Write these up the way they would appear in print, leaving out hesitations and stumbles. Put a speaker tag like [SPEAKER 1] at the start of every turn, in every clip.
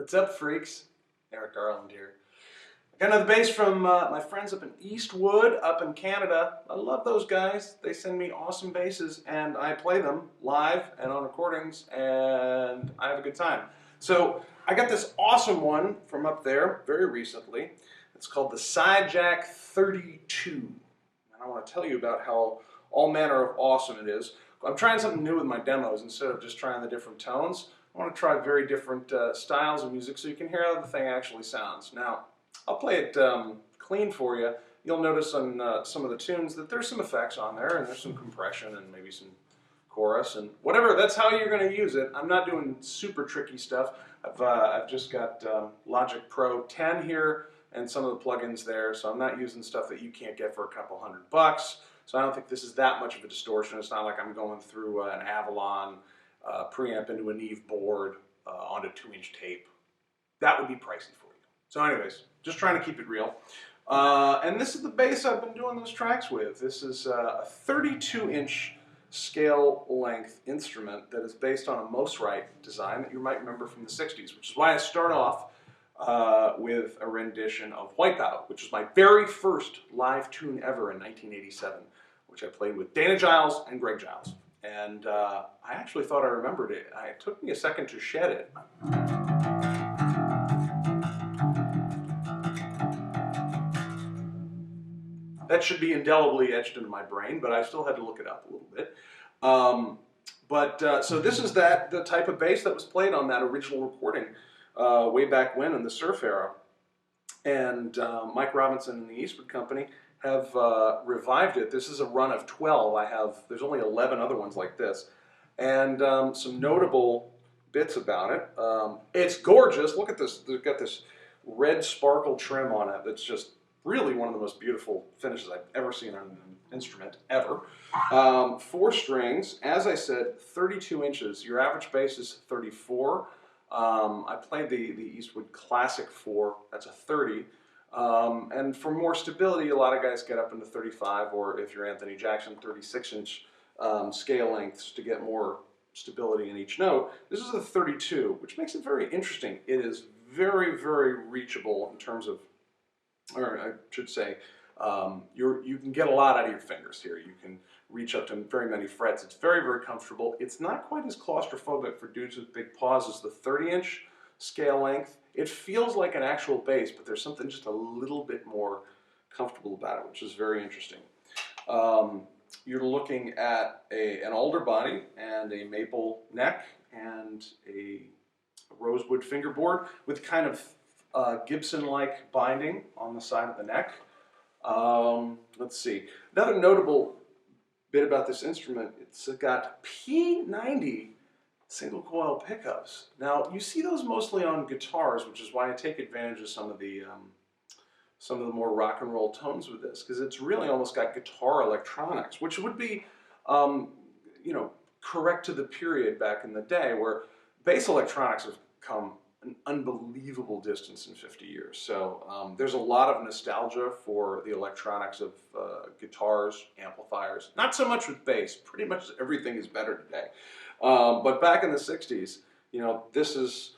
[SPEAKER 1] What's up, freaks? Eric Garland here. I got another bass from my friends up in Eastwood, up in Canada. I love those guys. They send me awesome basses, and I play them live and on recordings, and I have a good time. So I got this awesome one from up there very recently. It's called the Sidejack 32. And I want to tell you about how all manner of awesome it is. I'm trying something new with my demos instead of just trying the different tones. I want to try very different styles of music so you can hear how the thing actually sounds. Now, I'll play it clean for you. You'll notice on some of the tunes that there's some effects on there, and there's some compression and maybe some chorus and whatever. That's how you're going to use it. I'm not doing super tricky stuff. I've just got Logic Pro 10 here and some of the plugins there, so I'm not using stuff that you can't get for a couple $100. So I don't think this is that much of a distortion. It's not like I'm going through an Avalon preamp into a Neve board onto 2-inch tape. That would be pricey for you. So anyways, just trying to keep it real. And this is the bass I've been doing those tracks with. This is a 32-inch scale length instrument that is based on a Mosrite design that you might remember from the 60s, which is why I start off with a rendition of Wipeout, which was my very first live tune ever in 1987, which I played with Dana Giles and Greg Giles. And I actually thought I remembered it. It took me a second to shed it. That should be indelibly etched into my brain, but I still had to look it up a little bit. So this is the type of bass that was played on that original recording way back when in the surf era. And Mike Robinson and the Eastwood Company have revived it. This is a run of 12. There's only 11 other ones like this. And some notable bits about it. It's gorgeous. Look at this. They've got this red sparkle trim on it that's just really one of the most beautiful finishes I've ever seen on an instrument, ever. 4 strings. As I said, 32 inches. Your average bass is 34. I played the Eastwood Classic 4. That's a 30. And for more stability, a lot of guys get up into 35, or if you're Anthony Jackson, 36-inch scale lengths to get more stability in each note. This is a 32, which makes it very interesting. It is very, very reachable in terms of, or I should say, you can get a lot out of your fingers here. You can reach up to very many frets. It's very, very comfortable. It's not quite as claustrophobic for dudes with big paws as the 30-inch scale length. It feels like an actual bass, but there's something just a little bit more comfortable about it, which is very interesting. You're looking at an alder body and a maple neck and a rosewood fingerboard with kind of Gibson-like binding on the side of the neck. Let's see. Another notable bit about this instrument, it's got P90 single coil pickups. Now you see those mostly on guitars, which is why I take advantage of some of the more rock and roll tones with this, because it's really almost got guitar electronics, which would be correct to the period back in the day where bass electronics have come an unbelievable distance in 50 years. So there's a lot of nostalgia for the electronics of guitars, amplifiers. Not so much with bass. Pretty much everything is better today. But back in the 60s, this is,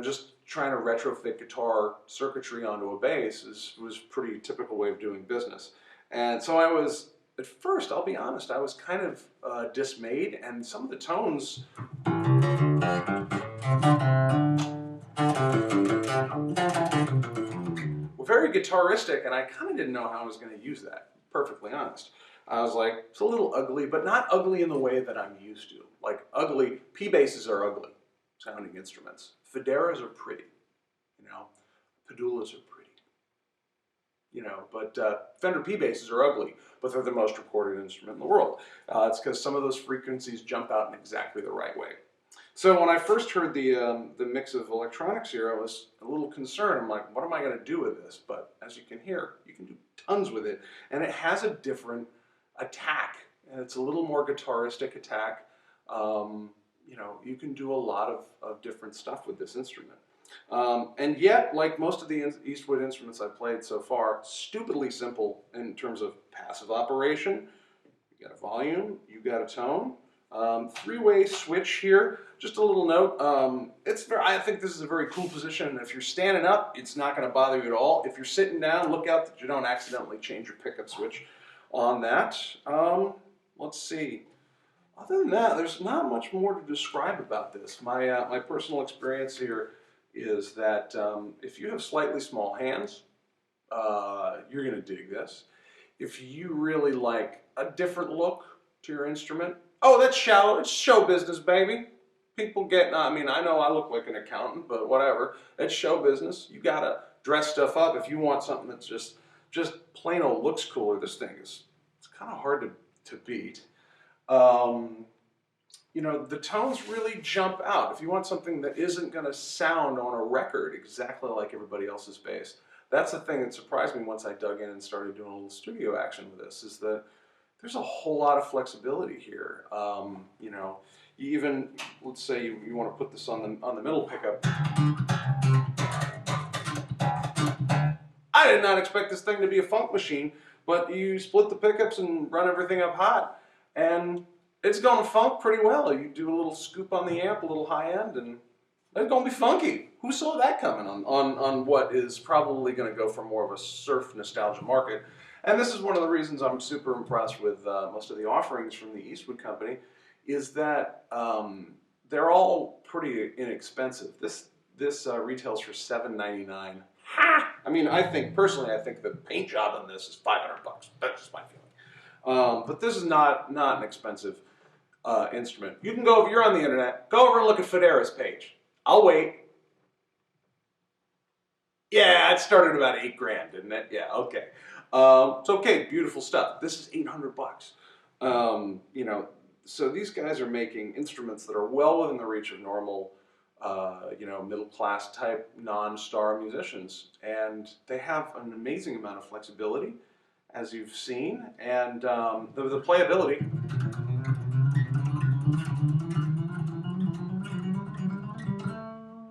[SPEAKER 1] just trying to retrofit guitar circuitry onto a bass was a pretty typical way of doing business. And so I was, at first, I'll be honest, I was kind of dismayed, and some of the tones were very guitaristic, and I kind of didn't know how I was going to use that, perfectly honest. I was like, it's a little ugly, but not ugly in the way that I'm used to. Like ugly, P basses are ugly sounding instruments. Federas are pretty, Padulas are pretty, but Fender P basses are ugly, but they're the most recorded instrument in the world. It's because some of those frequencies jump out in exactly the right way. So when I first heard the mix of electronics here, I was a little concerned. I'm like, what am I going to do with this? But as you can hear, you can do tons with it, and it has a different attack, and it's a little more guitaristic attack. You can do a lot of different stuff with this instrument. And yet, like most of the Eastwood instruments I've played so far, stupidly simple in terms of passive operation. You got a volume, you got a tone, Three-way switch here. Just a little note. I think this is a very cool position. If you're standing up, it's not going to bother you at all. If you're sitting down, look out that you don't accidentally change your pickup switch on that. Let's see. Other than that, there's not much more to describe about this. My personal experience here is that if you have slightly small hands, you're going to dig this. If you really like a different look to your instrument, oh, that's shallow. It's show business, baby. People get, I mean, I know I look like an accountant, but whatever. It's show business. You got to dress stuff up if you want something that's just plain old looks cooler. This thing is, it's kind of hard to beat. You know, the tones really jump out. If you want something that isn't going to sound on a record exactly like everybody else's bass, that's the thing that surprised me once I dug in and started doing a little studio action with this, is that there's a whole lot of flexibility here. You know, you even, let's say you want to put this on the middle pickup. I did not expect this thing to be a funk machine, but you split the pickups and run everything up hot, and it's going to funk pretty well. You do a little scoop on the amp, a little high end, and it's going to be funky. Who saw that coming on what is probably going to go for more of a surf nostalgia market? And this is one of the reasons I'm super impressed with most of the offerings from the Eastwood company, is that they're all pretty inexpensive. This retails for $7.99. Ha! I mean, personally, I think the paint job on this is $500. That's just my feeling. But this is not an expensive instrument. You can go, if you're on the internet, go over and look at Federa's page. I'll wait. Yeah, it started about $8 grand, didn't it? Yeah, okay. It's okay, beautiful stuff. This is $800. You know, so these guys are making instruments that are well within the reach of normal, you know, middle-class type non-star musicians, and they have an amazing amount of flexibility, as you've seen, and the playability.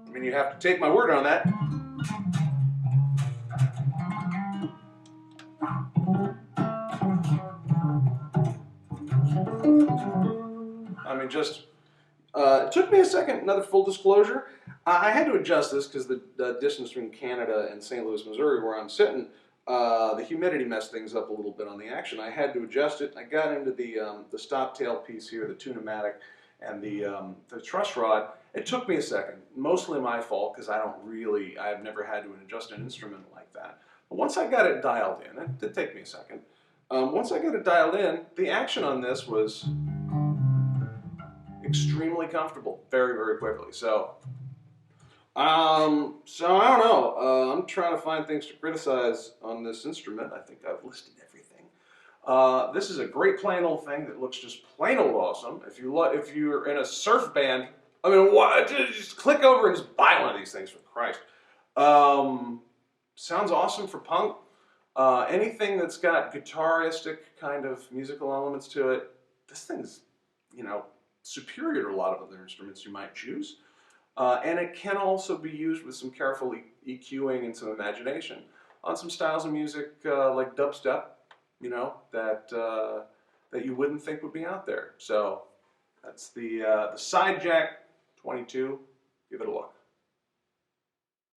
[SPEAKER 1] I mean, you have to take my word on that. I mean, it took me a second, another full disclosure. I had to adjust this because the distance between Canada and St. Louis, Missouri, where I'm sitting, the humidity messed things up a little bit on the action. I had to adjust it. I got into the stop tail piece here, the tune-o-matic, and the truss rod. It took me a second, mostly my fault because I've never had to adjust an instrument like that. But once I got it dialed in, it did take me a second. Once I got it dialed in, the action on this was extremely comfortable, very, very quickly. So I don't know. I'm trying to find things to criticize on this instrument. I think I've listed everything. This is a great plain old thing that looks just plain old awesome. If you're in a surf band, I mean, just click over and just buy one of these things, for Christ. Sounds awesome for punk. Anything that's got guitaristic kind of musical elements to it, this thing's, you know, superior to a lot of other instruments you might choose. And it can also be used with some careful EQing and some imagination on some styles of music like dubstep, you know, that you wouldn't think would be out there. So that's the Sidejack 22. Give it a look.